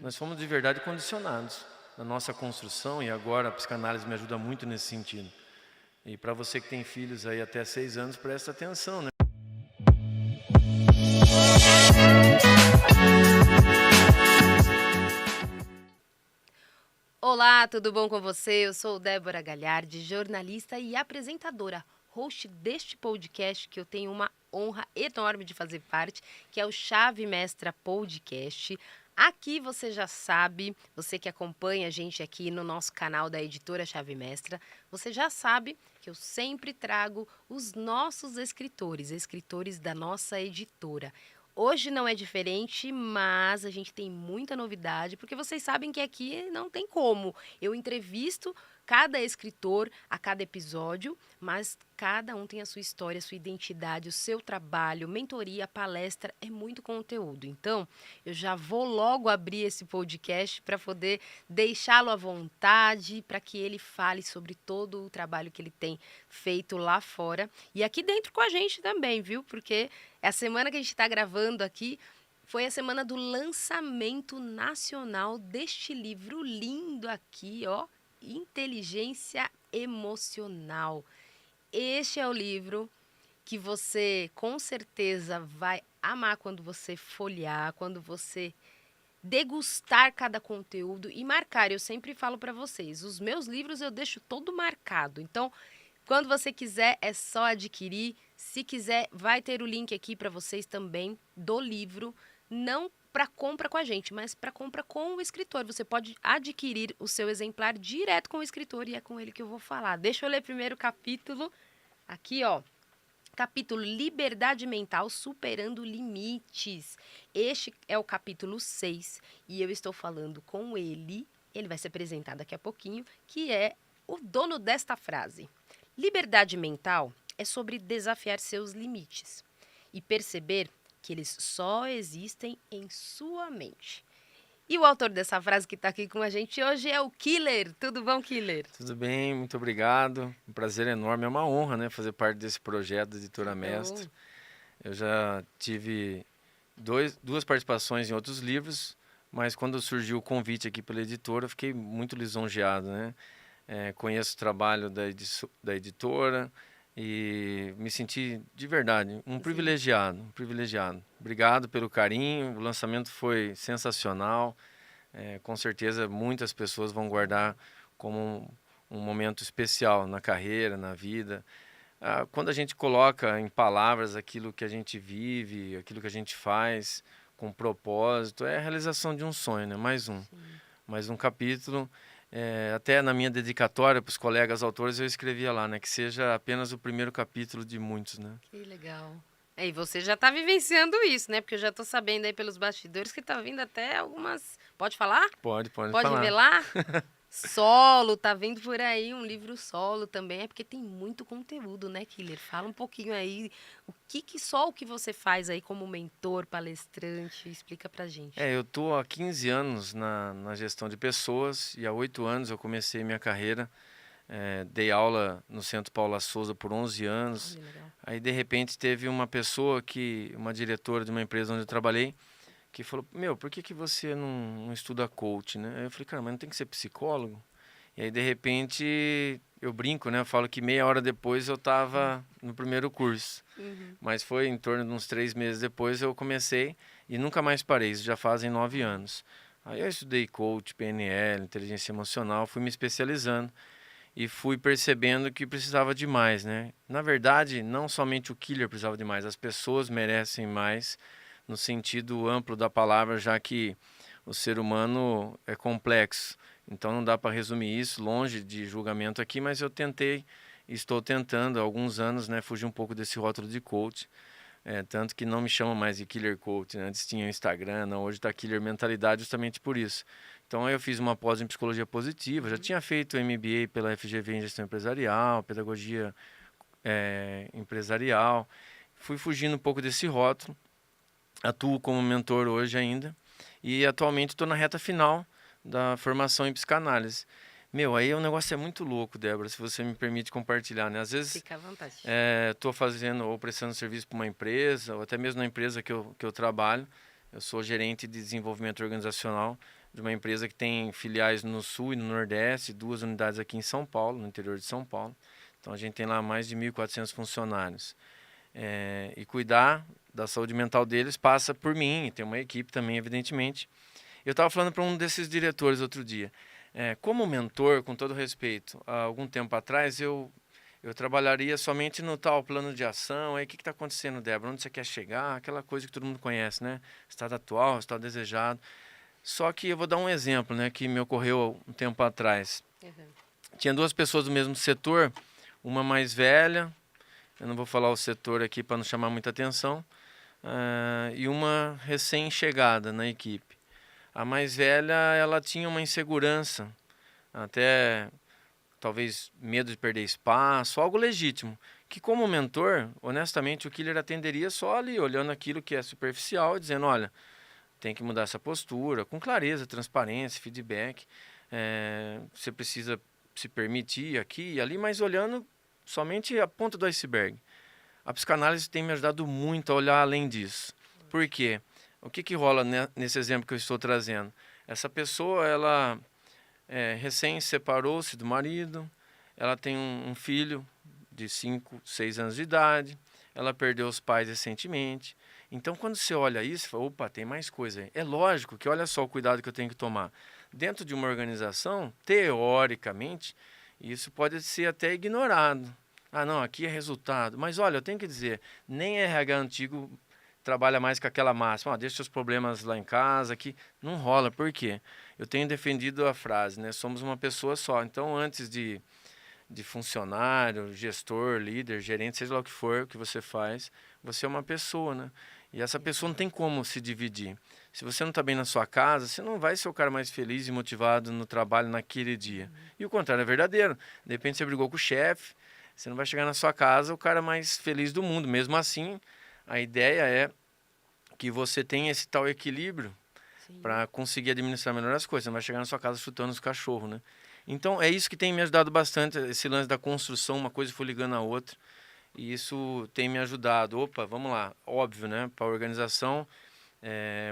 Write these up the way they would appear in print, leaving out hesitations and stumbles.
Nós fomos de verdade condicionados na nossa construção, e agora a psicanálise me ajuda muito nesse sentido. E para você que tem filhos aí até 6 anos, presta atenção, né? Olá, tudo bom com você? Eu sou Débora Galhardi, jornalista e apresentadora, host deste podcast que eu tenho uma honra enorme de fazer parte, que é o Chave Mestra Podcast. Aqui você já sabe, você que acompanha a gente aqui no nosso canal da editora Chave Mestra, você já sabe que eu sempre trago os nossos escritores da nossa editora. Hoje não é diferente, mas a gente tem muita novidade, porque vocês sabem que aqui não tem como. Eu entrevisto cada escritor a cada episódio, mas cada um tem a sua história, a sua identidade, o seu trabalho, mentoria, palestra, é muito conteúdo. Então, eu já vou logo abrir esse podcast para poder deixá-lo à vontade, para que ele fale sobre todo o trabalho que ele tem feito lá fora e aqui dentro com a gente também, viu? Porque a semana que a gente está gravando aqui foi a semana do lançamento nacional deste livro lindo aqui, ó, Inteligência Emocional. Este é o livro que você com certeza vai amar quando você folhear, quando você degustar cada conteúdo e marcar. Eu sempre falo para vocês, os meus livros eu deixo todo marcado. Então, quando você quiser, é só adquirir. Se quiser, vai ter o link aqui para vocês também do livro, não para compra com a gente, mas para compra com o escritor. Você pode adquirir o seu exemplar direto com o escritor e é com ele que eu vou falar. Deixa eu ler primeiro o capítulo. Aqui, ó. Capítulo Liberdade Mental Superando Limites. Este é o capítulo 6 e eu estou falando com ele. Ele vai se apresentar daqui a pouquinho, que é o dono desta frase. Liberdade mental é sobre desafiar seus limites e perceber que eles só existem em sua mente. E o autor dessa frase que está aqui com a gente hoje é o Killer. Tudo bom, Killer? Tudo bem, muito obrigado. Um prazer enorme, é uma honra, né, fazer parte desse projeto da Editora Que bom. Mestre. Eu já tive duas participações em outros livros, mas quando surgiu o convite aqui pela editora, eu fiquei muito lisonjeado, né? Conheço o trabalho da editora e me senti de verdade um privilegiado, um privilegiado. Obrigado pelo carinho, o lançamento foi sensacional. Com certeza muitas pessoas vão guardar como um momento especial na carreira, na vida. Quando a gente coloca em palavras aquilo que a gente vive, aquilo que a gente faz com propósito, é a realização de um sonho, né? Mais um capítulo. Até na minha dedicatória para os colegas autores eu escrevia lá, né? Que seja apenas o primeiro capítulo de muitos, né? Que legal. E você já está vivenciando isso, né? Porque eu já estou sabendo aí pelos bastidores que tá vindo até algumas... Pode falar? Pode Pode falar. revelar? Solo, tá vindo por aí um livro solo também. É porque tem muito conteúdo, né, Killer? Fala um pouquinho aí, só o que você faz aí como mentor, palestrante, explica pra gente. Eu tô há 15 anos na gestão de pessoas e há 8 anos eu comecei minha carreira. Dei aula no Centro Paula Souza por 11 anos. Olha, legal. Aí, de repente, teve uma pessoa uma diretora de uma empresa onde eu trabalhei, que falou, meu, por que você não estuda coach, né? Aí eu falei, cara, mas não tem que ser psicólogo? E aí, de repente, eu brinco, né? Eu falo que meia hora depois eu estava no primeiro curso. Mas foi em torno de uns 3 meses depois eu comecei e nunca mais parei, isso já fazem 9 anos. Aí eu estudei coach, PNL, inteligência emocional, fui me especializando e fui percebendo que precisava de mais, né? Na verdade, não somente o killer precisava de mais, as pessoas merecem mais no sentido amplo da palavra, já que o ser humano é complexo. Então não dá para resumir isso, longe de julgamento aqui, mas eu tentei, estou tentando há alguns anos, né, fugir um pouco desse rótulo de coach. Tanto que não me chamam mais de Killer Coach, né? Antes tinha o Instagram, não, hoje está Killer Mentalidade justamente por isso. Então eu fiz uma pós em Psicologia Positiva, já tinha feito MBA pela FGV em Gestão Empresarial, Pedagogia Empresarial. Fui fugindo um pouco desse rótulo, atuo como mentor hoje ainda e atualmente estou na reta final da formação em psicanálise. Meu, aí o negócio é muito louco, Débora, se você me permite compartilhar, né? Às vezes Fica à vontade. estou fazendo ou prestando serviço para uma empresa, ou até mesmo na empresa que eu trabalho. Eu sou gerente de desenvolvimento organizacional. de uma empresa que tem filiais no Sul e no Nordeste, 2 unidades aqui em São Paulo, no interior de São Paulo. Então a gente tem lá mais de 1.400 funcionários. E cuidar da saúde mental deles passa por mim, e tem uma equipe também, evidentemente. Eu estava falando para um desses diretores outro dia. Como mentor, com todo respeito, há algum tempo atrás eu trabalharia somente no tal plano de ação. Aí o que está acontecendo, Débora? Onde você quer chegar? Aquela coisa que todo mundo conhece, né? Estado atual, estado desejado. Só que eu vou dar um exemplo, né, que me ocorreu um tempo atrás. Uhum. Tinha 2 pessoas do mesmo setor, uma mais velha, eu não vou falar o setor aqui para não chamar muita atenção, e uma recém-chegada na equipe. A mais velha, ela tinha uma insegurança, até talvez medo de perder espaço, algo legítimo, que como mentor, honestamente, o killer atenderia só ali, olhando aquilo que é superficial e dizendo, olha, tem que mudar essa postura, com clareza, transparência, feedback. Você precisa se permitir aqui e ali, mas olhando somente a ponta do iceberg. A psicanálise tem me ajudado muito a olhar além disso. Por quê? O que rola nesse exemplo que eu estou trazendo? Essa pessoa, ela recém separou-se do marido, ela tem um filho de 5, 6 anos de idade, ela perdeu os pais recentemente. Então, quando você olha isso, você fala, opa, tem mais coisa aí. É lógico que olha só o cuidado que eu tenho que tomar. Dentro de uma organização, teoricamente, isso pode ser até ignorado. Ah, não, aqui é resultado. Mas olha, eu tenho que dizer, nem RH antigo trabalha mais com aquela máxima, deixa seus problemas lá em casa, aqui não rola. Por quê? Eu tenho defendido a frase, né? Somos uma pessoa só. Então, antes de funcionário, gestor, líder, gerente, seja lá o que for, o que você faz, você é uma pessoa, né? E essa pessoa não tem como se dividir. Se você não está bem na sua casa, você não vai ser o cara mais feliz e motivado no trabalho naquele dia. E o contrário é verdadeiro. De repente você brigou com o chefe, você não vai chegar na sua casa o cara mais feliz do mundo. Mesmo assim, a ideia é que você tenha esse tal equilíbrio para conseguir administrar melhor as coisas. Você não vai chegar na sua casa chutando os cachorros, né? Então, é isso que tem me ajudado bastante, esse lance da construção, uma coisa foi ligando a outra. E isso tem me ajudado. Opa, vamos lá. Óbvio, né? Para a organização,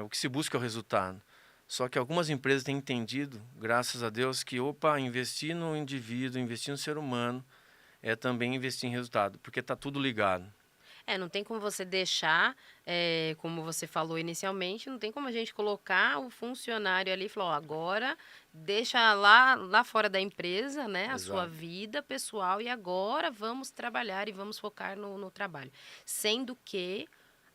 o que se busca é o resultado. Só que algumas empresas têm entendido, graças a Deus, que, opa, investir no indivíduo, investir no ser humano, é também investir em resultado, porque está tudo ligado. Não tem como você deixar, como você falou inicialmente, não tem como a gente colocar o funcionário ali e falar, ó, agora deixa lá fora da empresa, né, a sua Exato. vida pessoal e agora vamos trabalhar e vamos focar no trabalho. Sendo que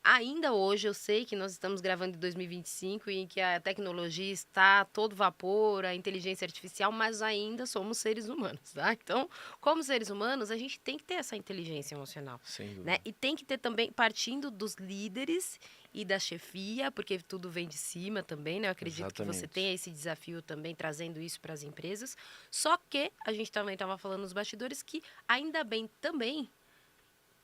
ainda hoje eu sei que nós estamos gravando em 2025 e que a tecnologia está a todo vapor, a inteligência artificial, mas ainda somos seres humanos, tá? Então, como seres humanos, a gente tem que ter essa inteligência emocional, Sem dúvida. né? E tem que ter também, partindo dos líderes e da chefia, porque tudo vem de cima também, né? Eu acredito que você Exatamente. tenha esse desafio também, trazendo isso para as empresas. Só que a gente também estava falando nos bastidores que ainda bem também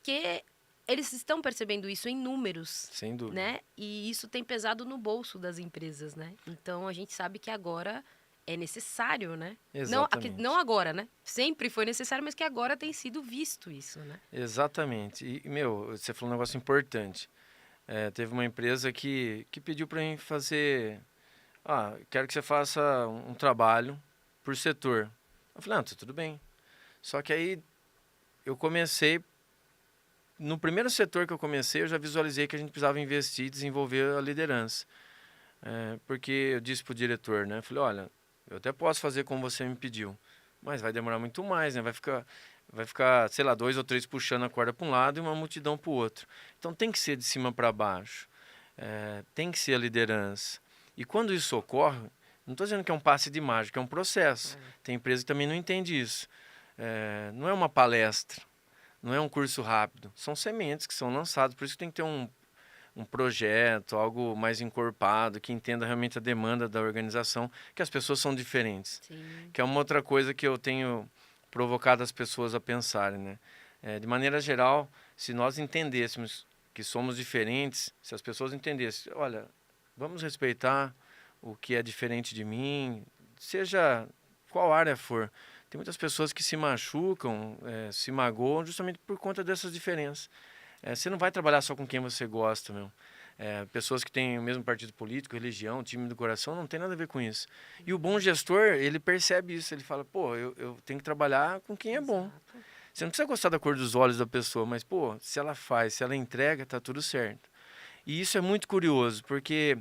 que eles estão percebendo isso em números, Sem dúvida. né? E isso tem pesado no bolso das empresas, né? Então a gente sabe que agora é necessário, né? Exatamente. Não agora, né? Sempre foi necessário, mas que agora tem sido visto isso, né? Exatamente. E, você falou um negócio importante. Teve uma empresa que pediu para mim fazer... quero que você faça um trabalho por setor. Eu falei, tá tudo bem. Só que aí eu comecei... No primeiro setor que eu comecei, eu já visualizei que a gente precisava investir e desenvolver a liderança. Porque eu disse para o diretor, né? Eu falei, olha, eu até posso fazer como você me pediu, mas vai demorar muito mais, né? Vai ficar, sei lá, 2 ou 3 puxando a corda para um lado e uma multidão para o outro. Então tem que ser de cima para baixo. Tem que ser a liderança. E quando isso ocorre, não estou dizendo que é um passe de mágica, é um processo. Tem empresa que também não entende isso. Não é uma palestra, não é um curso rápido. São sementes que são lançadas, por isso que tem que ter um projeto, algo mais encorpado, que entenda realmente a demanda da organização, que as pessoas são diferentes. Sim. Que é uma outra coisa que eu tenho provocado as pessoas a pensarem, né? De maneira geral, se nós entendêssemos que somos diferentes, se as pessoas entendessem, olha, vamos respeitar o que é diferente de mim, seja qual área for. Tem muitas pessoas que se machucam, se magoam justamente por conta dessas diferenças. Você não vai trabalhar só com quem você gosta, meu. Pessoas que têm o mesmo partido político, religião, time do coração, não tem nada a ver com isso. E o bom gestor, ele percebe isso, ele fala, pô, eu tenho que trabalhar com quem é bom. Exato. Você não precisa gostar da cor dos olhos da pessoa, mas, pô, se ela faz, se ela entrega, tá tudo certo. E isso é muito curioso, porque,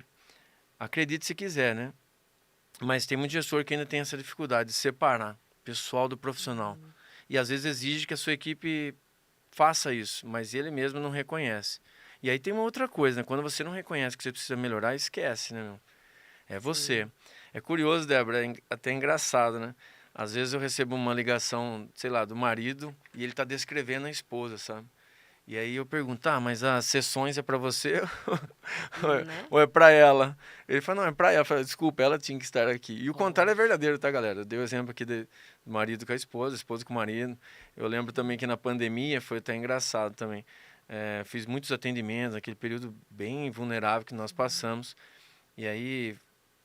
acredite se quiser, né? Mas tem muito gestor que ainda tem essa dificuldade de separar pessoal do profissional. E às vezes exige que a sua equipe faça isso, mas ele mesmo não reconhece. E aí tem uma outra coisa, né? Quando você não reconhece que você precisa melhorar, esquece, né, meu? É você. Sim. É curioso, Débora, até engraçado, né? Às vezes eu recebo uma ligação, sei lá, do marido e ele tá descrevendo a esposa, sabe? E aí eu pergunto, tá, mas as sessões é para você Né? ou é para ela? Ele fala, não, é para ela. Eu falo, desculpa, ela tinha que estar aqui. E o contrário é Poxa. verdadeiro, tá, galera? Eu dei o exemplo aqui do marido com a esposa com o marido. Eu lembro também que na pandemia foi até engraçado também. Fiz muitos atendimentos, naquele período bem vulnerável que nós passamos. E aí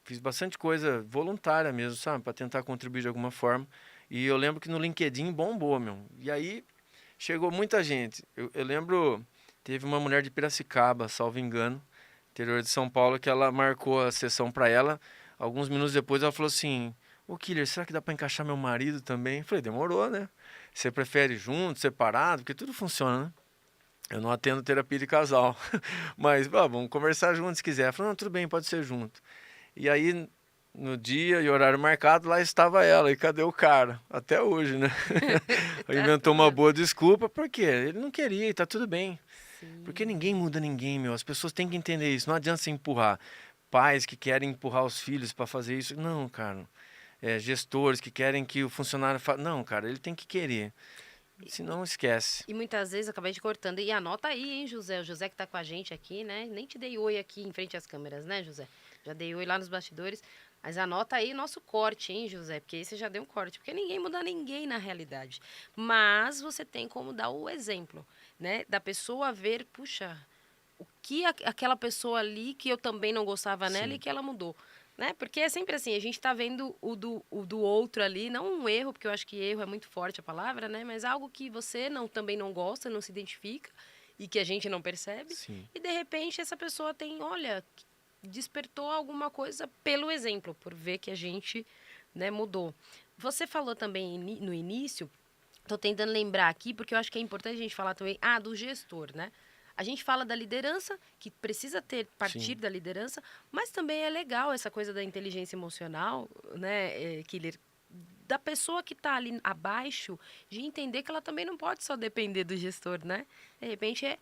fiz bastante coisa voluntária mesmo, sabe? Para tentar contribuir de alguma forma. E eu lembro que no LinkedIn bombou, meu. E aí chegou muita gente. Eu lembro, teve uma mulher de Piracicaba, salvo engano, interior de São Paulo, que ela marcou a sessão para ela. Alguns minutos depois ela falou assim: Ô Killer, será que dá para encaixar meu marido também? Eu falei: demorou, né? Você prefere junto, separado? Porque tudo funciona, né? Eu não atendo terapia de casal, mas vamos conversar junto se quiser. Ela falou: não, tudo bem, pode ser junto. E aí, no dia e horário marcado, lá estava ela. E cadê o cara? Até hoje, né? Tá Inventou uma vendo? boa desculpa, porque ele não queria e tá tudo bem. Porque Sim. ninguém muda ninguém, meu. As pessoas têm que entender isso. Não adianta você empurrar. Pais que querem empurrar os filhos para fazer isso. Não, cara. Gestores que querem que o funcionário faça. Não, cara, ele tem que querer. Senão esquece. E muitas vezes eu acabei de cortando. E anota aí, hein, José? O José que tá com a gente aqui, né? Nem te dei oi aqui em frente às câmeras, né, José? Já dei oi lá nos bastidores. Mas anota aí o nosso corte, hein, José? Porque aí você já deu um corte. Porque ninguém muda ninguém na realidade. Mas você tem como dar o exemplo, né? Da pessoa ver, puxa, o que aquela pessoa ali que eu também não gostava nela e Sim, que ela mudou. Né? Porque é sempre assim, a gente tá vendo o do outro ali, não um erro, porque eu acho que erro é muito forte a palavra, né? Mas algo que você também não gosta, não se identifica e que a gente não percebe. sim. E de repente essa pessoa tem, olha, despertou alguma coisa pelo exemplo, por ver que a gente, né, mudou. Você falou também no início, tô tentando lembrar aqui, porque eu acho que é importante a gente falar também, do gestor, né? A gente fala da liderança, que precisa partir Sim. da liderança, mas também é legal essa coisa da inteligência emocional, né, Killer? Da pessoa que está ali abaixo, de entender que ela também não pode só depender do gestor, né? De repente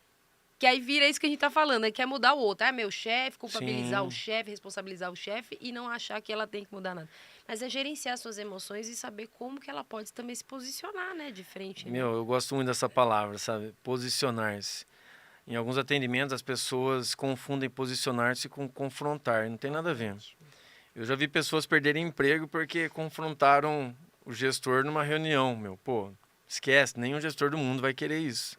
que aí vira isso que a gente tá falando, né? Quer mudar o outro. Meu chefe, culpabilizar o Sim. chefe, responsabilizar o chefe e não achar que ela tem que mudar nada. Mas é gerenciar suas emoções e saber como que ela pode também se posicionar, né? De frente ali. Meu, eu gosto muito dessa palavra, sabe? Posicionar-se. Em alguns atendimentos, as pessoas confundem posicionar-se com confrontar. Não tem nada a ver. Ótimo. Eu já vi pessoas perderem emprego porque confrontaram o gestor numa reunião, meu. Pô, esquece, nenhum gestor do mundo vai querer isso.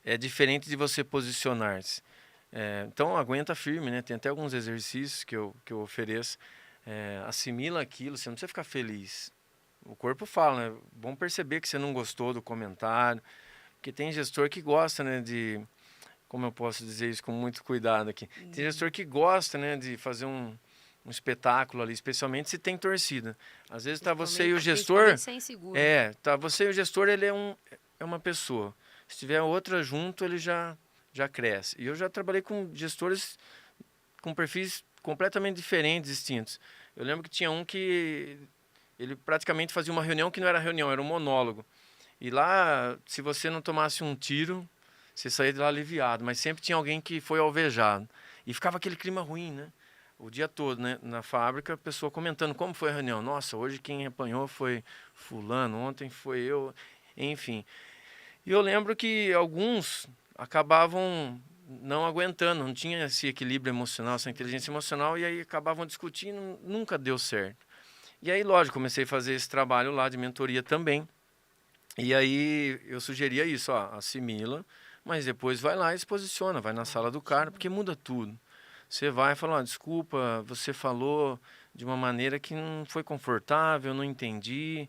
É diferente de você posicionar-se. Então, aguenta firme, né? Tem até alguns exercícios que eu ofereço. Assimila aquilo, você não precisa ficar feliz. O corpo fala, né? Bom perceber que você não gostou do comentário, porque tem gestor que gosta, né, como eu posso dizer isso com muito cuidado aqui. Tem gestor que gosta, né, de fazer um espetáculo ali, especialmente se tem torcida. Às vezes tá você e o gestor, Principalmente se é inseguro. tá você e o gestor, ele é uma pessoa. Se tiver outra junto, ele já cresce. E eu já trabalhei com gestores com perfis completamente diferentes, distintos. Eu lembro que tinha um que ele praticamente fazia uma reunião que não era reunião, era um monólogo. E lá, se você não tomasse um tiro, você saía de lá aliviado. Mas sempre tinha alguém que foi alvejado. E ficava aquele clima ruim, né? O dia todo, né? Na fábrica, a pessoa comentando como foi a reunião. Nossa, hoje quem apanhou foi fulano, ontem foi eu. Enfim. E eu lembro que alguns acabavam não aguentando, não tinha esse equilíbrio emocional, essa inteligência emocional, e aí acabavam discutindo, nunca deu certo. E aí, lógico, comecei a fazer esse trabalho lá de mentoria também. E aí eu sugeria isso, assimila, mas depois vai lá e se posiciona, vai na sala do cara, porque muda tudo. Você vai e fala, desculpa, você falou de uma maneira que não foi confortável, não entendi,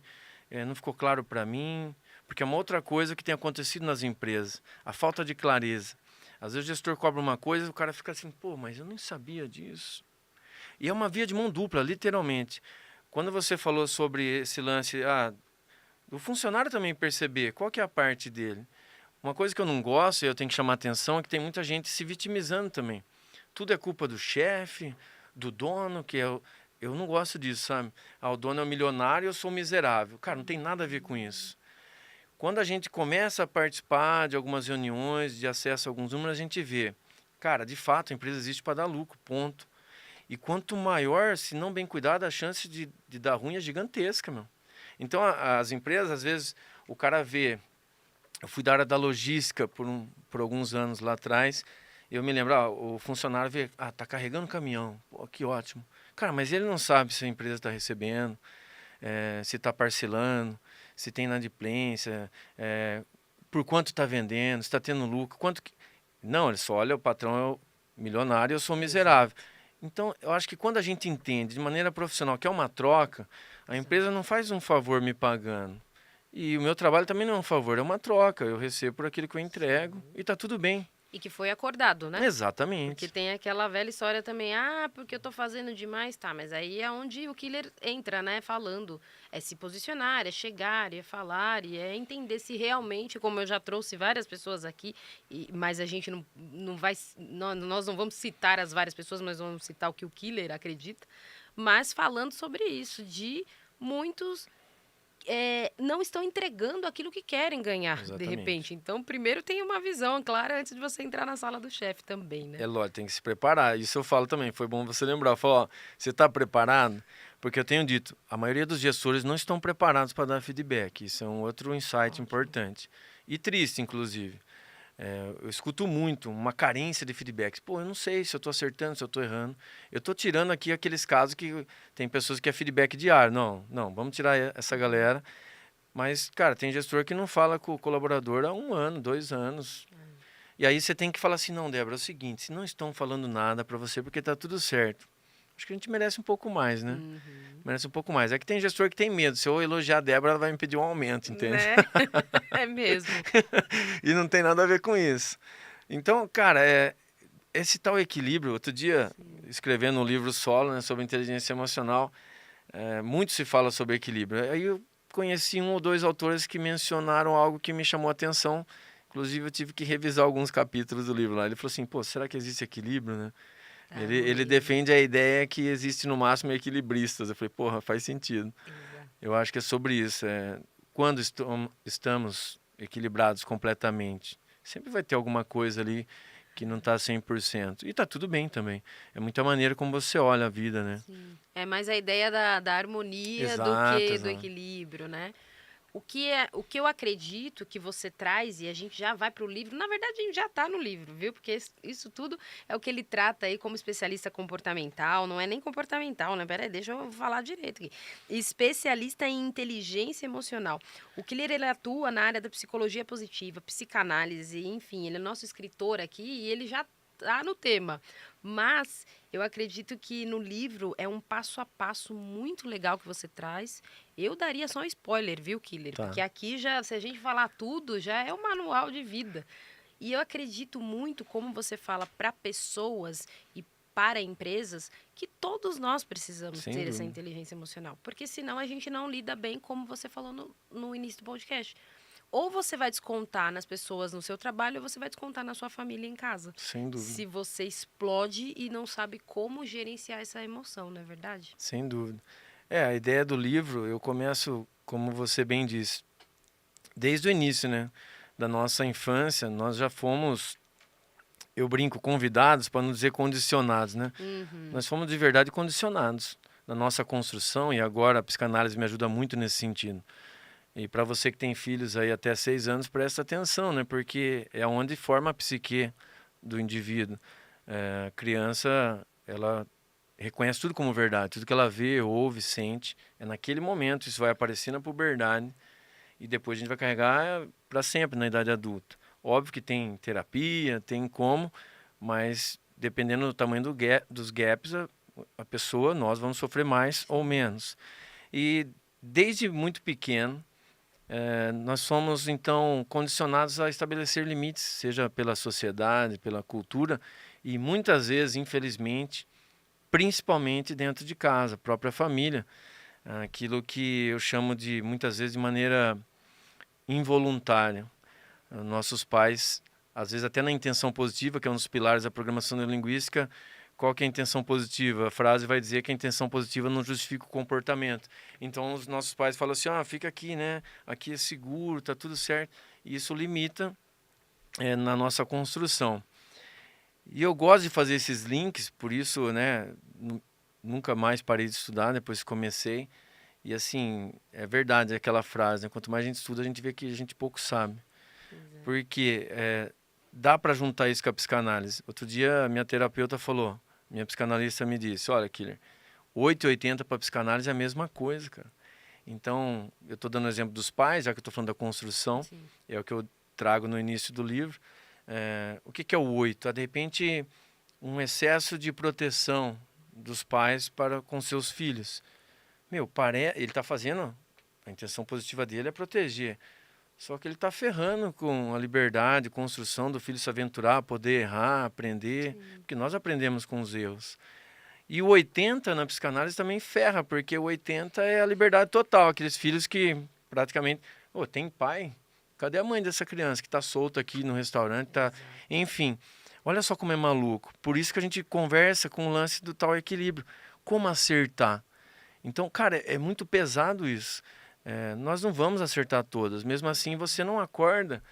não ficou claro para mim. Porque é uma outra coisa que tem acontecido nas empresas, a falta de clareza. Às vezes o gestor cobra uma coisa, o cara fica assim, pô, mas eu nem sabia disso. E é uma via de mão dupla, literalmente. Quando você falou sobre esse lance, do funcionário também perceber qual que é a parte dele. Uma coisa que eu não gosto e eu tenho que chamar atenção é que tem muita gente se vitimizando também. Tudo é culpa do chefe, do dono, que é eu não gosto disso, sabe? O dono é um milionário e eu sou um miserável. Cara, não tem nada a ver com isso. Quando a gente começa a participar de algumas reuniões, de acesso a alguns números, a gente vê, cara, de fato, a empresa existe para dar lucro, ponto. E quanto maior, se não bem cuidado, a chance de dar ruim é gigantesca, meu. Então, as empresas, às vezes, o cara vê... Eu fui da área da logística por alguns anos lá atrás. Eu me lembro, o funcionário vê, tá carregando caminhão. Pô, que ótimo. Cara, mas ele não sabe se a empresa está recebendo, se está parcelando, se tem inadimplência, por quanto está vendendo, se está tendo lucro, quanto que... Não, ele só olha, o patrão é o milionário e eu sou miserável. Então, eu acho que quando a gente entende de maneira profissional que é uma troca, a empresa não faz um favor me pagando. E o meu trabalho também não é um favor, é uma troca. Eu recebo por aquilo que eu entrego e tá tudo bem. E que foi acordado, né? Exatamente. Porque tem aquela velha história também, porque eu tô fazendo demais, tá, mas aí é onde o killer entra, né, falando, é se posicionar, é chegar, é falar, e é entender se realmente, como eu já trouxe várias pessoas aqui, mas a gente não vai, nós não vamos citar as várias pessoas, mas vamos citar o que o killer acredita, mas falando sobre isso, de muitos... não estão entregando aquilo que querem ganhar, Exatamente. de repente. Então, primeiro tem uma visão clara antes de você entrar na sala do chefe também, né? É lógico, tem que se preparar. Isso eu falo também, foi bom você lembrar. Eu falo, você está preparado? Porque eu tenho dito, a maioria dos gestores não estão preparados para dar feedback. Isso é um outro insight importante. E triste, inclusive. Eu escuto muito uma carência de feedbacks. Pô, eu não sei se eu estou acertando, se eu estou errando. Eu estou tirando aqui aqueles casos que tem pessoas que é feedback diário. Não, vamos tirar essa galera. Mas, cara, tem gestor que não fala com o colaborador há 1 ano, 2 anos. E aí você tem que falar assim, não, Débora, é o seguinte, se não estão falando nada para você porque tá tudo certo. Acho que a gente merece um pouco mais, né? Uhum. Merece um pouco mais. É que tem gestor que tem medo. Se eu elogiar a Débora, ela vai me pedir um aumento, entende? Né? É mesmo. E não tem nada a ver com isso. Então, cara, esse tal equilíbrio, outro dia, escrevendo um livro solo, né, sobre inteligência emocional, muito se fala sobre equilíbrio. Aí eu conheci 1 ou 2 autores que mencionaram algo que me chamou a atenção. Inclusive, eu tive que revisar alguns capítulos do livro lá. Ele falou assim, pô, será que existe equilíbrio, né? Ele defende a ideia que existe no máximo equilibristas. Eu falei, porra, faz sentido. Exato. Eu acho que é sobre isso. Quando estamos equilibrados completamente, sempre vai ter alguma coisa ali que não está 100%. E está tudo bem também. É muita maneira como você olha a vida, né? Sim. É mais a ideia da harmonia do que do equilíbrio, né? O que eu acredito que você traz, e a gente já vai para o livro, na verdade a gente já está no livro, viu? Porque isso tudo é o que ele trata aí como especialista comportamental, não é nem comportamental, né? Peraí, deixa eu falar direito aqui. Especialista em inteligência emocional. O Killer, ele atua na área da psicologia positiva, psicanálise, enfim, ele é nosso escritor aqui e ele já tá no tema. Mas eu acredito que no livro é um passo a passo muito legal que você traz. Eu daria só um spoiler, viu, Killer? Tá. Porque aqui já, se a gente falar tudo, já é um manual de vida. E eu acredito muito como você fala para pessoas e para empresas que todos nós precisamos Sem ter dúvida. essa inteligência emocional. Porque senão a gente não lida bem, como você falou no início do podcast. Ou você vai descontar nas pessoas no seu trabalho, ou você vai descontar na sua família em casa. Sem dúvida. Se você explode e não sabe como gerenciar essa emoção, não é verdade? Sem dúvida. A ideia do livro, eu começo, como você bem disse, desde o início, né? Da nossa infância, nós já fomos, eu brinco, convidados, para não dizer condicionados, né? Uhum. Nós fomos de verdade condicionados na nossa construção e agora a psicanálise me ajuda muito nesse sentido. E para você que tem filhos aí até 6 anos, presta atenção, né? Porque é onde forma a psique do indivíduo. A criança, ela reconhece tudo como verdade, tudo que ela vê, ouve, sente. É naquele momento, isso vai aparecer na puberdade e depois a gente vai carregar para sempre na idade adulta. Óbvio que tem terapia, tem como, mas dependendo do tamanho dos gaps, a pessoa, nós vamos sofrer mais ou menos. E desde muito pequeno, nós somos, então, condicionados a estabelecer limites, seja pela sociedade, pela cultura, e muitas vezes, infelizmente, principalmente dentro de casa, a própria família, aquilo que eu chamo de, muitas vezes, de maneira involuntária. Nossos pais, às vezes até na intenção positiva, que é um dos pilares da programação neurolinguística, qual que é a intenção positiva? A frase vai dizer que a intenção positiva não justifica o comportamento. Então, os nossos pais falam assim, fica aqui, né? Aqui é seguro, tá tudo certo. E isso limita na nossa construção. E eu gosto de fazer esses links, por isso, né? Nunca mais parei de estudar, depois que comecei. E assim, é verdade aquela frase, né? Quanto mais a gente estuda, a gente vê que a gente pouco sabe. Porque dá para juntar isso com a psicanálise. Outro dia, minha terapeuta falou, minha psicanalista me disse, olha, Killer, 8,80 para psicanálise é a mesma coisa, cara. Então, eu estou dando o exemplo dos pais, já que eu estou falando da construção, Sim. é o que eu trago no início do livro. O que é o 8? De repente, um excesso de proteção dos pais para com seus filhos. Ele está fazendo, a intenção positiva dele é proteger. Só que ele está ferrando com a liberdade, construção do filho se aventurar, poder errar, aprender, porque nós aprendemos com os erros. E o 80 na psicanálise também ferra, porque o 80 é a liberdade total, aqueles filhos que praticamente, tem pai? Cadê a mãe dessa criança que está solta aqui no restaurante? Enfim, olha só como é maluco. Por isso que a gente conversa com o lance do tal equilíbrio. Como acertar? Então, cara, é muito pesado isso. Nós não vamos acertar todas. Mesmo assim, você não acorda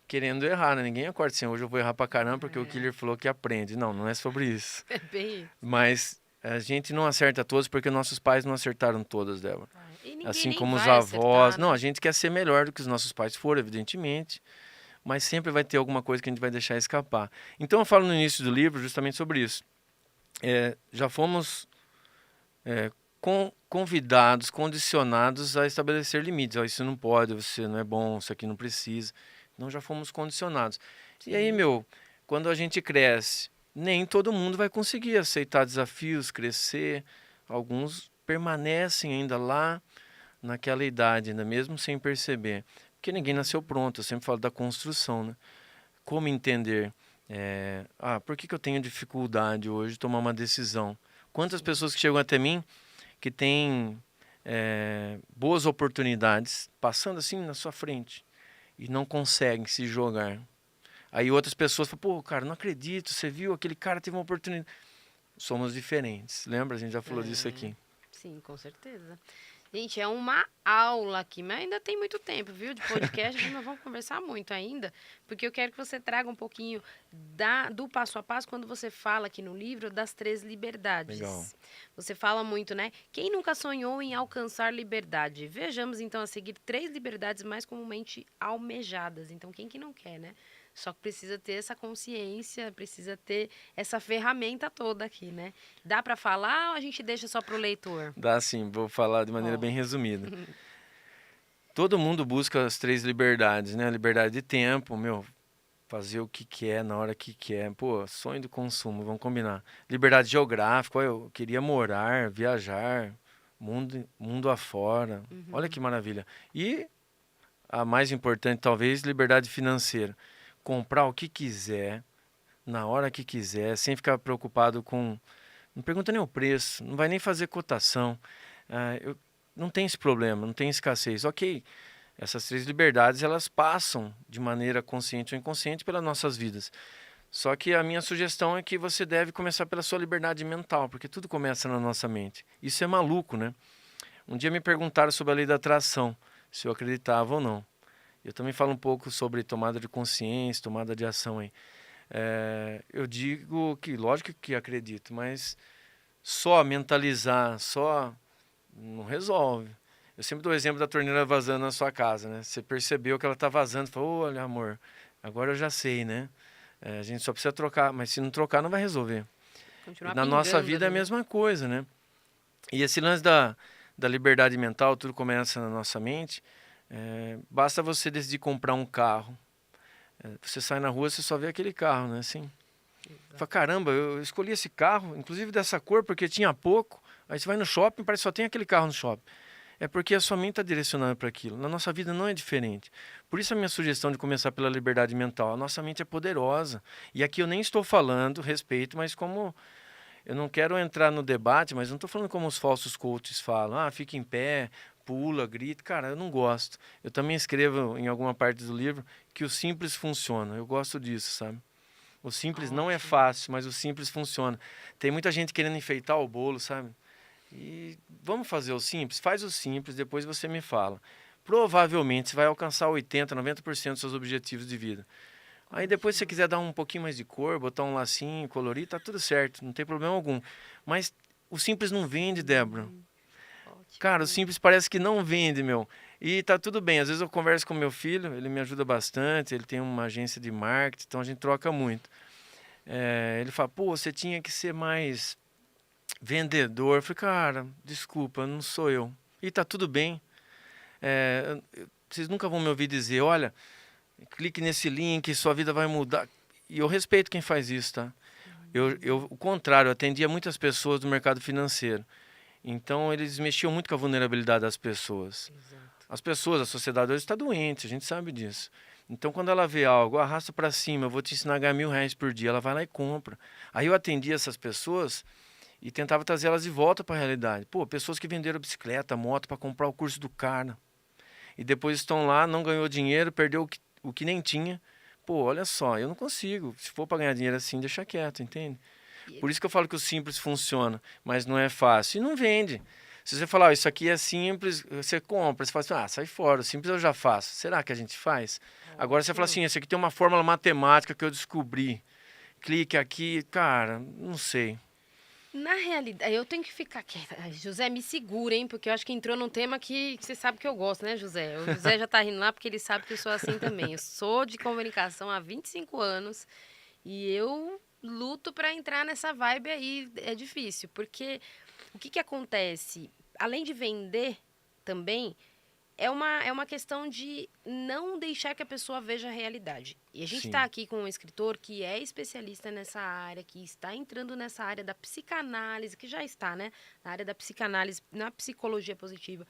querendo errar, né? Ninguém acorda assim, hoje eu vou errar pra caramba porque o Killer falou que aprende. Não, não é sobre isso. É bem isso. Mas a gente não acerta todas porque nossos pais não acertaram todas, Débora. E ninguém Assim nem como os vai avós. acertar, Não, né? a gente quer ser melhor do que os nossos pais foram, evidentemente. Mas sempre vai ter alguma coisa que a gente vai deixar escapar. Então eu falo no início do livro justamente sobre isso. Já fomos convidados, condicionados a estabelecer limites. Isso não pode, você não é bom, isso aqui não precisa. Então já fomos condicionados. Sim. E aí, quando a gente cresce, nem todo mundo vai conseguir aceitar desafios, crescer. Alguns permanecem ainda lá naquela idade, ainda mesmo sem perceber. Porque ninguém nasceu pronto, eu sempre falo da construção, né? Como entender? Por que eu tenho dificuldade hoje de tomar uma decisão? Quantas pessoas que chegam até mim que têm boas oportunidades passando assim na sua frente e não conseguem se jogar. Aí outras pessoas falam, pô, cara, não acredito, você viu, aquele cara teve uma oportunidade. Somos diferentes, lembra? A gente já falou disso aqui. Sim, com certeza. Gente, é uma aula aqui, mas ainda tem muito tempo, viu? De podcast, nós vamos conversar muito ainda, porque eu quero que você traga um pouquinho do passo a passo quando você fala aqui no livro das 3 liberdades. Legal. Você fala muito, né? Quem nunca sonhou em alcançar liberdade? Vejamos, então, a seguir 3 liberdades mais comumente almejadas. Então, quem que não quer, né? Só que precisa ter essa consciência, precisa ter essa ferramenta toda aqui, né? Dá para falar ou a gente deixa só para o leitor? Dá sim, vou falar de maneira bem resumida. Todo mundo busca as 3 liberdades, né? Liberdade de tempo, fazer o que quer, na hora que quer. Pô, sonho do consumo, vamos combinar. Liberdade geográfica, eu queria morar, viajar, mundo afora. Olha que maravilha. E a mais importante, talvez, liberdade financeira. Comprar o que quiser, na hora que quiser, sem ficar preocupado com... Não pergunta nem o preço, não vai nem fazer cotação. Não tem esse problema, não tem escassez. Ok, essas 3 liberdades, elas passam de maneira consciente ou inconsciente pelas nossas vidas. Só que a minha sugestão é que você deve começar pela sua liberdade mental, porque tudo começa na nossa mente. Isso é maluco, né? Um dia me perguntaram sobre a lei da atração, se eu acreditava ou não. Eu também falo um pouco sobre tomada de consciência, tomada de ação aí. Eu digo que, lógico que acredito, mas só mentalizar, só não resolve. Eu sempre dou o exemplo da torneira vazando na sua casa, né? Você percebeu que ela está vazando, falou, olha amor, agora eu já sei, né? A gente só precisa trocar, mas se não trocar não vai resolver. Continuar Na nossa vida é a ali, né? mesma coisa, né? E esse lance da liberdade mental, tudo começa na nossa mente. Basta você decidir comprar um carro. Você sai na rua, você só vê aquele carro, né? Assim, fala, caramba, eu escolhi esse carro, inclusive dessa cor, porque tinha pouco. Aí você vai no shopping, parece que só tem aquele carro no shopping. é porque a sua mente está direcionada para aquilo. Na nossa vida não é diferente. Por isso a minha sugestão de começar pela liberdade mental. A nossa mente é poderosa. E aqui eu nem estou falando, respeito, mas como eu não quero entrar no debate, mas não estou falando como os falsos coaches falam. Ah, fica em pé, pula, grita. Cara, eu não gosto. Eu também escrevo em alguma parte do livro que o simples funciona. Eu gosto disso, sabe? O simples não é fácil, mas o simples funciona. Tem muita gente querendo enfeitar o bolo, sabe? E vamos fazer o simples? Faz o simples, depois você me fala. Provavelmente você vai alcançar 80, 90% dos seus objetivos de vida. Aí depois, se você quiser dar um pouquinho mais de cor, botar um lacinho, colorir, tá tudo certo, não tem problema algum. Mas o simples não vende, Débora. Cara, o simples parece que não vende, meu. E tá tudo bem. Às vezes eu converso com meu filho, ele me ajuda bastante, ele tem uma agência de marketing, então a gente troca muito. Ele fala, pô, você tinha que ser mais vendedor. Eu falei, cara, desculpa, não sou eu. E tá tudo bem. Vocês nunca vão me ouvir dizer, olha, clique nesse link, sua vida vai mudar. E eu respeito quem faz isso, tá? O contrário, eu atendia muitas pessoas do mercado financeiro. Então, eles mexiam muito com a vulnerabilidade das pessoas. Exato. As pessoas, a sociedade hoje está doente, a gente sabe disso. Então, quando ela vê algo, arrasta para cima, eu vou te ensinar a ganhar R$ 1.000 por dia, ela vai lá e compra. Aí eu atendia essas pessoas e tentava trazer elas de volta para a realidade. Pô, pessoas que venderam bicicleta, moto para comprar o curso do cara. E depois estão lá, não ganhou dinheiro, perdeu o que nem tinha. Pô, olha só, eu não consigo. Se for para ganhar dinheiro assim, deixa quieto, entende? Por isso que eu falo que o simples funciona, mas não é fácil. E não vende. Se você falar, isso aqui é simples, você compra. Você fala assim, sai fora, o simples eu já faço. Será que a gente faz? Agora você fala assim, isso aqui tem uma fórmula matemática que eu descobri. Clique aqui, cara, não sei. Na realidade, eu tenho que ficar quieta. Ai, José, me segura, hein? Porque eu acho que entrou num tema que você sabe que eu gosto, né, José? O José já tá rindo lá porque ele sabe que eu sou assim também. Eu sou de comunicação há 25 anos e eu luto para entrar nessa vibe aí. É difícil, porque o que acontece? Além de vender também, é uma questão de não deixar que a pessoa veja a realidade. E a gente está Sim. aqui com um escritor que é especialista nessa área, que está entrando nessa área da psicanálise, que já está, né? Na área da psicanálise, na psicologia positiva.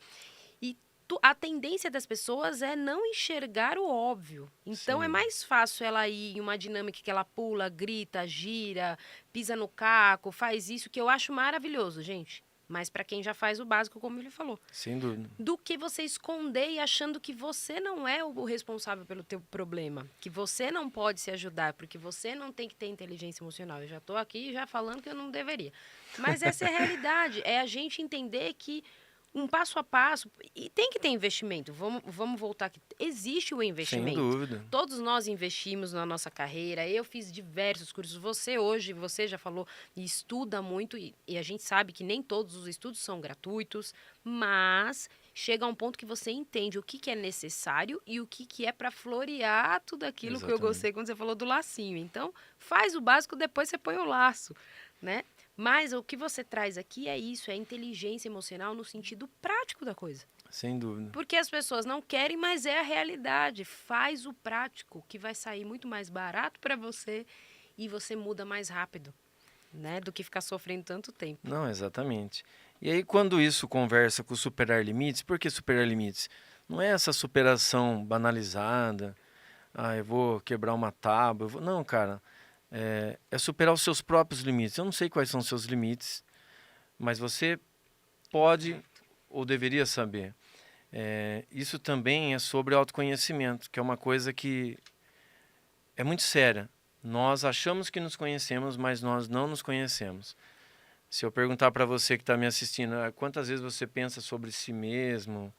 E a tendência das pessoas é não enxergar o óbvio. Então, é Sim. mais fácil ela ir em uma dinâmica que ela pula, grita, gira, pisa no caco, faz isso, que eu acho maravilhoso, gente. Mas para quem já faz o básico, como ele falou, Sem dúvida. do que você esconder e achando que você não é o responsável pelo teu problema, que você não pode se ajudar, porque você não tem que ter inteligência emocional. Eu já estou aqui já falando que eu não deveria. Mas essa é a realidade, é a gente entender que um passo a passo, e tem que ter investimento, vamos voltar aqui, existe o Sem investimento. dúvida. Todos nós investimos na nossa carreira, eu fiz diversos cursos, você já falou, e estuda muito, e a gente sabe que nem todos os estudos são gratuitos, mas chega a um ponto que você entende o que é necessário e o que é para florear tudo aquilo que eu Exatamente. gostei quando você falou do lacinho. Então, faz o básico, depois você põe o laço, né? Mas o que você traz aqui é isso, é inteligência emocional no sentido prático da coisa. Sem dúvida. Porque as pessoas não querem, mas é a realidade. Faz o prático, que vai sair muito mais barato para você e você muda mais rápido, né? Do que ficar sofrendo tanto tempo. Não, exatamente. E aí, quando isso conversa com superar limites, por que superar limites? Não é essa superação banalizada, eu vou quebrar uma tábua. Não, cara, é superar os seus próprios limites. Eu não sei quais são os seus limites, mas você pode ou deveria saber. Isso também é sobre autoconhecimento, que é uma coisa que é muito séria. Nós achamos que nos conhecemos, mas nós não nos conhecemos. Se eu perguntar para você que está me assistindo, quantas vezes você pensa sobre si mesmo,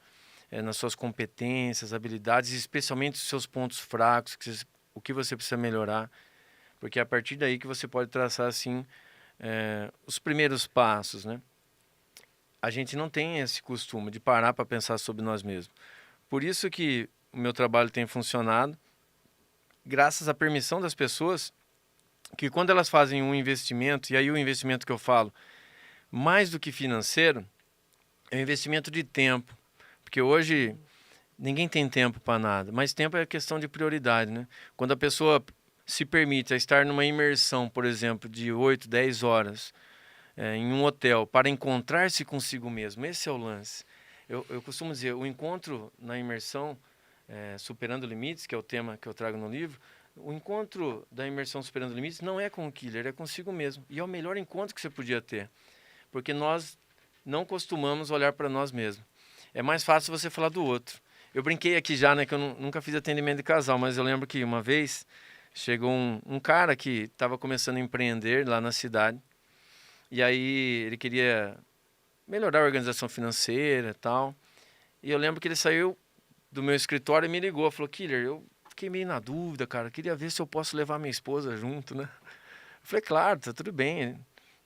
nas suas competências, habilidades, especialmente os seus pontos fracos, o que você precisa melhorar, porque é a partir daí que você pode traçar assim os primeiros passos, né? A gente não tem esse costume de parar para pensar sobre nós mesmos. Por isso que o meu trabalho tem funcionado, graças à permissão das pessoas, que quando elas fazem um investimento, e aí o investimento que eu falo, mais do que financeiro, é um investimento de tempo. Porque hoje ninguém tem tempo para nada, mas tempo é questão de prioridade, né? Quando a pessoa se permite estar numa imersão, por exemplo, de 8, 10 horas em um hotel para encontrar-se consigo mesmo, esse é o lance. Eu costumo dizer, o encontro na imersão, Superando Limites, que é o tema que eu trago no livro, o encontro da imersão Superando Limites não é com o killer, é consigo mesmo. E é o melhor encontro que você podia ter. Porque nós não costumamos olhar para nós mesmos. É mais fácil você falar do outro. Eu brinquei aqui já, né, que eu nunca fiz atendimento de casal, mas eu lembro que uma vez chegou um cara que estava começando a empreender lá na cidade. E aí ele queria melhorar a organização financeira e tal. E eu lembro que ele saiu do meu escritório e me ligou. Falou, Killer, eu fiquei meio na dúvida, cara. Queria ver se eu posso levar minha esposa junto, né? Eu falei, claro, tá tudo bem.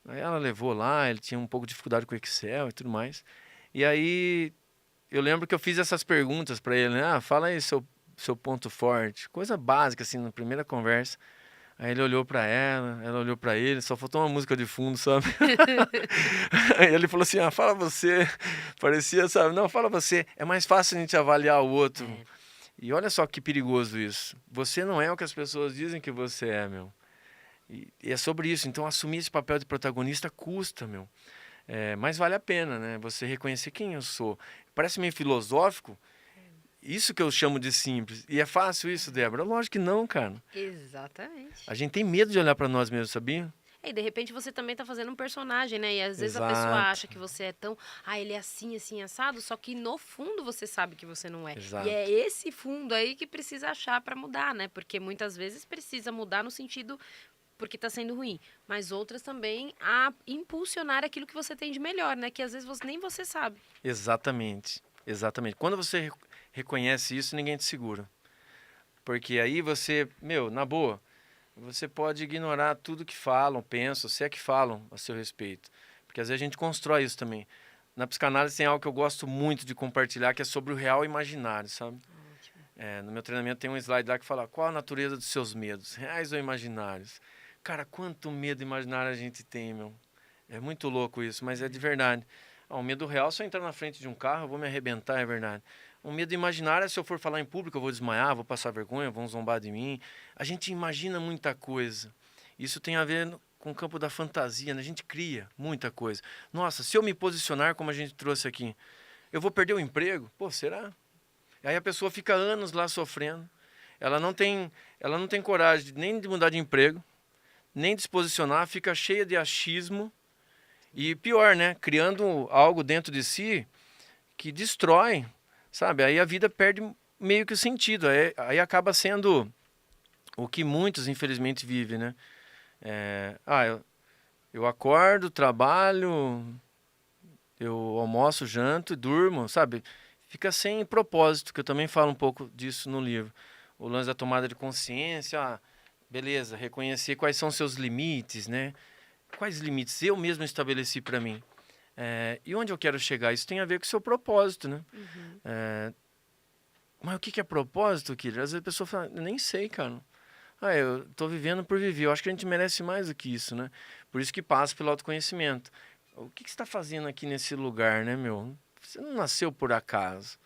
Aí ela levou lá, ele tinha um pouco de dificuldade com o Excel e tudo mais. E aí eu lembro que eu fiz essas perguntas para ele, né? Fala aí seu ponto forte. Coisa básica, assim, na primeira conversa. Aí ele olhou para ela olhou para ele, só faltou uma música de fundo, sabe? Aí ele falou assim, fala você. Parecia, sabe? Não, fala você. É mais fácil a gente avaliar o outro. E olha só que perigoso isso. Você não é o que as pessoas dizem que você é, meu. E é sobre isso. Então, assumir esse papel de protagonista custa, meu. Mas vale a pena, né? Você reconhecer quem eu sou. Parece meio filosófico. Isso que eu chamo de simples. E é fácil isso, Débora? Lógico que não, cara. Exatamente. A gente tem medo de olhar pra nós mesmos, sabia? E de repente você também tá fazendo um personagem, né? E às vezes a Exato. pessoa acha que você é tão... ele é assim, assim, assado. Só que no fundo você sabe que você não é. Exato. E é esse fundo aí que precisa achar pra mudar, né? Porque muitas vezes precisa mudar no sentido... porque tá sendo ruim. Mas outras também a impulsionar aquilo que você tem de melhor, né? Que às vezes nem você sabe. Exatamente. Exatamente. Quando você reconhece isso, ninguém te segura. Porque aí você, na boa, você pode ignorar tudo que falam, pensam, se é que falam a seu respeito. Porque às vezes a gente constrói isso também. Na psicanálise tem algo que eu gosto muito de compartilhar, que é sobre o real e imaginário, sabe? No meu treinamento tem um slide lá que fala qual a natureza dos seus medos, reais ou imaginários. Cara, quanto medo imaginário a gente tem, meu. É muito louco isso, mas é de verdade. Um medo real, se eu entrar na frente de um carro, eu vou me arrebentar, é verdade. Um medo imaginário é se eu for falar em público, eu vou desmaiar, vou passar vergonha, vão zombar de mim. A gente imagina muita coisa. Isso tem a ver com o campo da fantasia, né? A gente cria muita coisa. Nossa, se eu me posicionar como a gente trouxe aqui, eu vou perder o emprego? Pô, será? Aí a pessoa fica anos lá sofrendo. Ela não tem coragem nem de mudar de emprego, nem de se posicionar, fica cheia de achismo. E pior, né? Criando algo dentro de si que destrói, sabe? Aí a vida perde meio que o sentido. Aí acaba sendo o que muitos, infelizmente, vivem, né? Eu acordo, trabalho, eu almoço, janto, durmo, sabe? Fica sem propósito, que eu também falo um pouco disso no livro. O lance da tomada de consciência, beleza, reconhecer quais são seus limites, né? Quais limites eu mesmo estabeleci para mim? E onde eu quero chegar? Isso tem a ver com o seu propósito, né? Mas o que é propósito, Killer? Às vezes a pessoa fala, nem sei, cara. Eu tô vivendo por viver. Eu acho que a gente merece mais do que isso, né? Por isso que passa pelo autoconhecimento. O que você está fazendo aqui nesse lugar, né, meu? Você não nasceu por acaso.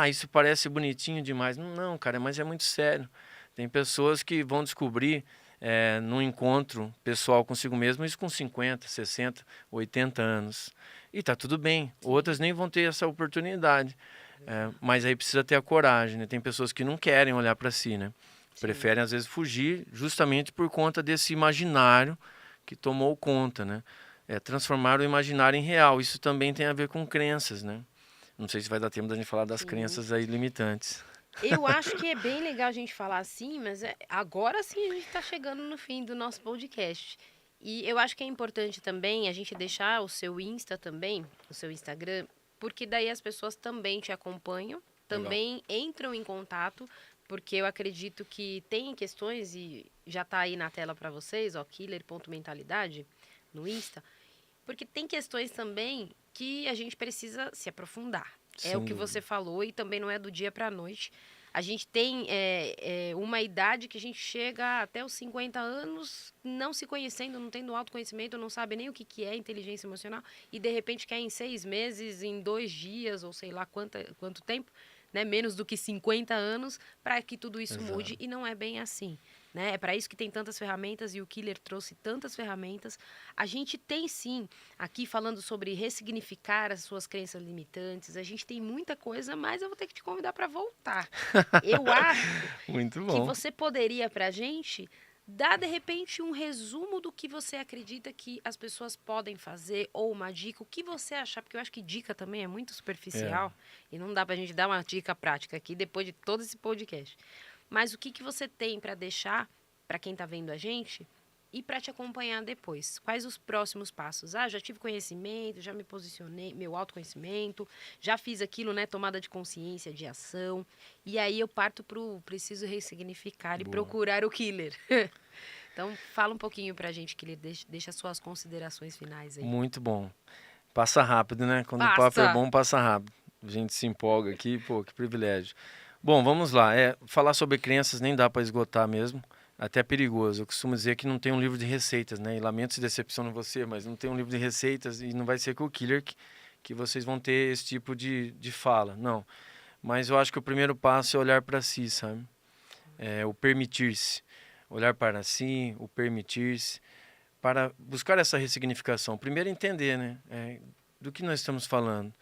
Isso parece bonitinho demais. Não, cara, mas é muito sério. Tem pessoas que vão descobrir num encontro pessoal consigo mesmo isso com 50, 60, 80 anos. E tá tudo bem. Outras nem vão ter essa oportunidade. Mas aí precisa ter a coragem, né? Tem pessoas que não querem olhar para si, né? Preferem, às vezes, fugir justamente por conta desse imaginário que tomou conta, né? Transformar o imaginário em real. Isso também tem a ver com crenças, né? Não sei se vai dar tempo da gente falar das crenças aí limitantes. Eu acho que é bem legal a gente falar assim, mas agora sim a gente está chegando no fim do nosso podcast. E eu acho que é importante também a gente deixar o seu Insta também, o seu Instagram, porque daí as pessoas também te acompanham, também entram em contato, porque eu acredito que tem questões, e já está aí na tela para vocês, killer.mentalidade no Insta, porque tem questões também que a gente precisa se aprofundar. É o que você falou e também não é do dia para a noite. A gente tem uma idade que a gente chega até os 50 anos não se conhecendo, não tendo autoconhecimento, não sabe nem o que é inteligência emocional e de repente quer em 6 meses, em 2 dias ou sei lá quanto tempo, né, menos do que 50 anos para que tudo isso mude e não é bem assim. né? É para isso que tem tantas ferramentas e o Killer trouxe tantas ferramentas. A gente tem sim, aqui falando sobre ressignificar as suas crenças limitantes, a gente tem muita coisa, mas eu vou ter que te convidar para voltar. Eu acho Muito que bom. você poderia para a gente dar de repente um resumo do que você acredita que as pessoas podem fazer ou uma dica, o que você achar, porque eu acho que dica também é muito É, superficial e não dá para a gente dar uma dica prática aqui depois de todo esse podcast. Mas o que você tem para deixar para quem está vendo a gente e para te acompanhar depois? Quais os próximos passos? Ah, já tive conhecimento, já me posicionei, meu autoconhecimento, já fiz aquilo, né? Tomada de consciência, de ação. E aí eu parto para o preciso ressignificar e boa. procurar o killer. Então, fala um pouquinho para a gente, killer. Deixa as suas considerações finais aí. Muito bom. Passa rápido, né? Quando o papo é Passa! bom, passa rápido. A gente se empolga aqui, pô, que privilégio. Bom, vamos lá. Falar sobre crenças nem dá para esgotar mesmo. Até é perigoso. Eu costumo dizer que não tem um livro de receitas, né? E lamento se decepciona você, mas não tem um livro de receitas e não vai ser com o Killer que vocês vão ter esse tipo de fala. Não. Mas eu acho que o primeiro passo é olhar para si, sabe? É o permitir-se. Olhar para si, o permitir-se, para buscar essa ressignificação. Primeiro entender, né? Do que nós estamos falando.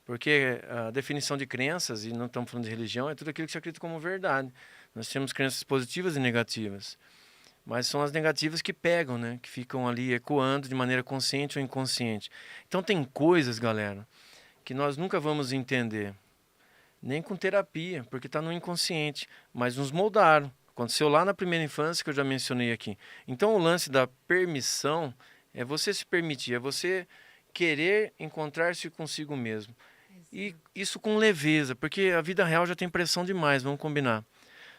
Porque a definição de crenças, e não estamos falando de religião, é tudo aquilo que você acredita como verdade. Nós temos crenças positivas e negativas. Mas são as negativas que pegam, né? Que ficam ali ecoando de maneira consciente ou inconsciente. Então tem coisas, galera, que nós nunca vamos entender. Nem com terapia, porque está no inconsciente. Mas nos moldaram. Aconteceu lá na primeira infância, que eu já mencionei aqui. Então o lance da permissão é você se permitir, é você querer encontrar-se consigo mesmo. E isso com leveza, porque a vida real já tem pressão demais, vamos combinar.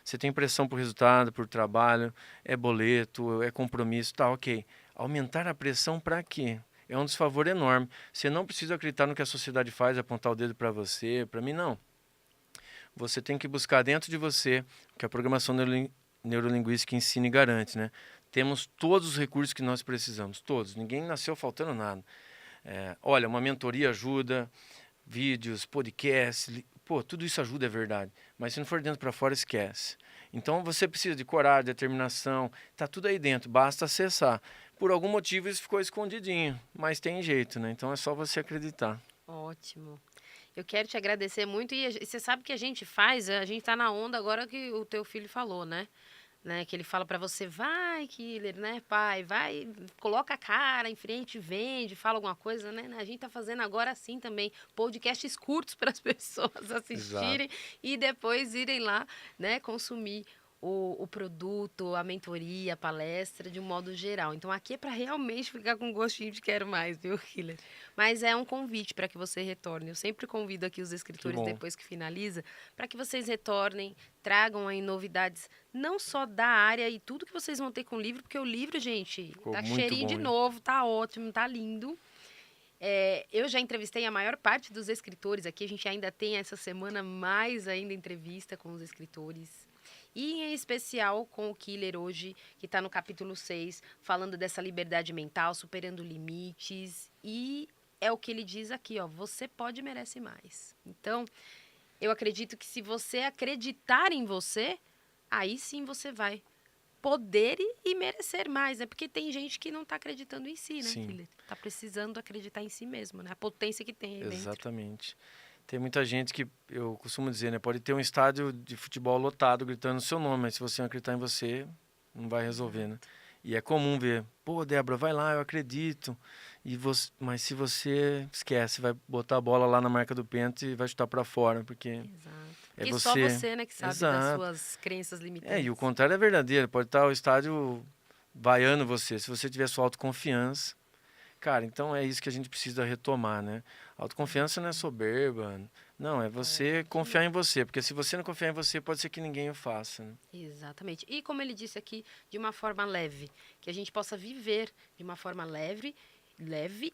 Você tem pressão por resultado, por trabalho, é boleto, é compromisso, tá, ok. Aumentar a pressão para quê? É um desfavor enorme. Você não precisa acreditar no que a sociedade faz, apontar o dedo para você, para mim não. Você tem que buscar dentro de você o que a programação neurolinguística ensina e garante, né? Temos todos os recursos que nós precisamos, todos. Ninguém nasceu faltando nada. Olha, uma mentoria ajuda, vídeos, podcasts, pô, tudo isso ajuda, é verdade. Mas se não for dentro para fora, esquece. Então você precisa de coragem, determinação, tá tudo aí dentro, basta acessar. Por algum motivo isso ficou escondidinho, mas tem jeito, né? Então é só você acreditar. Ótimo. Eu quero te agradecer muito. E você sabe que a gente faz, a gente tá na onda agora que o teu filho falou, né? Que ele fala pra você, vai, Killer, né, pai? Vai, coloca a cara em frente, vende, fala alguma coisa, né? A gente tá fazendo agora assim também, podcasts curtos para as pessoas Exato. assistirem e depois irem lá, né, consumir o produto, a mentoria, a palestra, de um modo geral. Então, aqui é para realmente ficar com gostinho de quero mais, viu, Killer? Mas é um convite para que você retorne. Eu sempre convido aqui os Que escritores, bom. depois que finaliza, para que vocês retornem, tragam aí novidades, não só da área e tudo que vocês vão ter com o livro, porque o livro, gente, Ficou tá muito cheirinho de bom, hein? novo, tá ótimo, tá lindo. Eu já entrevistei a maior parte dos escritores aqui. A gente ainda tem essa semana mais ainda entrevista com os escritores. E em especial com o Killer hoje, que está no capítulo 6, falando dessa liberdade mental, superando limites. E é o que ele diz aqui, ó, você pode e merece mais. Então, eu acredito que se você acreditar em você, aí sim você vai poder e merecer mais, né? Porque tem gente que não está acreditando em si, né, Sim, Killer? Tá precisando acreditar em si mesmo, né? A potência que tem aí dentro. exatamente. Tem muita gente que, eu costumo dizer, né? Pode ter um estádio de futebol lotado gritando o seu nome, mas se você não acreditar em você, não vai resolver, né? Exato. E é comum ver, pô, Débora, vai lá, eu acredito. Mas se você esquece, vai botar a bola lá na marca do pênalti e vai chutar para fora, porque Exato. é Porque só você. você, né, que sabe das Exato. suas crenças E o limitantes. contrário é verdadeiro. Pode estar o estádio vaiando você. Se você tiver sua autoconfiança, cara, então é isso que a gente precisa retomar, né? Autoconfiança não é soberba. Não, é você Ótimo. confiar em você. Porque se você não confiar em você, pode ser que ninguém o faça, né? Exatamente. E como ele disse aqui, de uma forma leve, que a gente possa viver de uma forma leve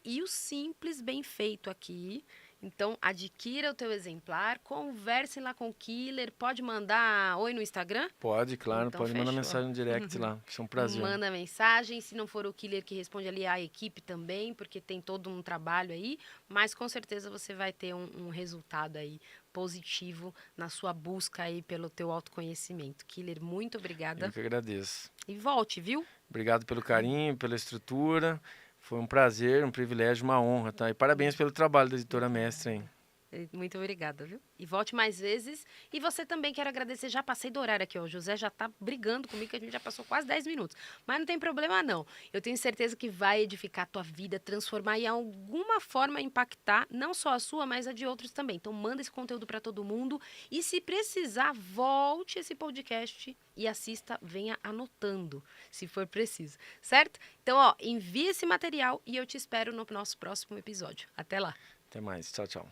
e o simples bem feito aqui. Então, adquira o teu exemplar, conversem lá com o Killer, pode mandar oi no Instagram? Pode, claro, Então, pode mandar fechou. mensagem no direct lá, isso é um prazer. Manda mensagem, se não for o Killer que responde ali, a equipe também, porque tem todo um trabalho aí, mas com certeza você vai ter um resultado aí positivo na sua busca aí pelo teu autoconhecimento. Killer, muito obrigada. Eu que agradeço. E volte, viu? Obrigado pelo carinho, pela estrutura. Foi um prazer, um privilégio, uma honra, tá? E parabéns pelo trabalho da editora Mestre, hein? Muito obrigada, viu? E volte mais vezes. E você também, quero agradecer. Já passei do horário aqui, ó. O José já tá brigando comigo, que a gente já passou quase 10 minutos. Mas não tem problema, não. Eu tenho certeza que vai edificar a tua vida, transformar e, de alguma forma, impactar não só a sua, mas a de outros também. Então, manda esse conteúdo para todo mundo. E, se precisar, volte esse podcast e assista, venha anotando, se for preciso. Certo? Então, ó, envia esse material e eu te espero no nosso próximo episódio. Até lá. Até mais. Tchau, tchau.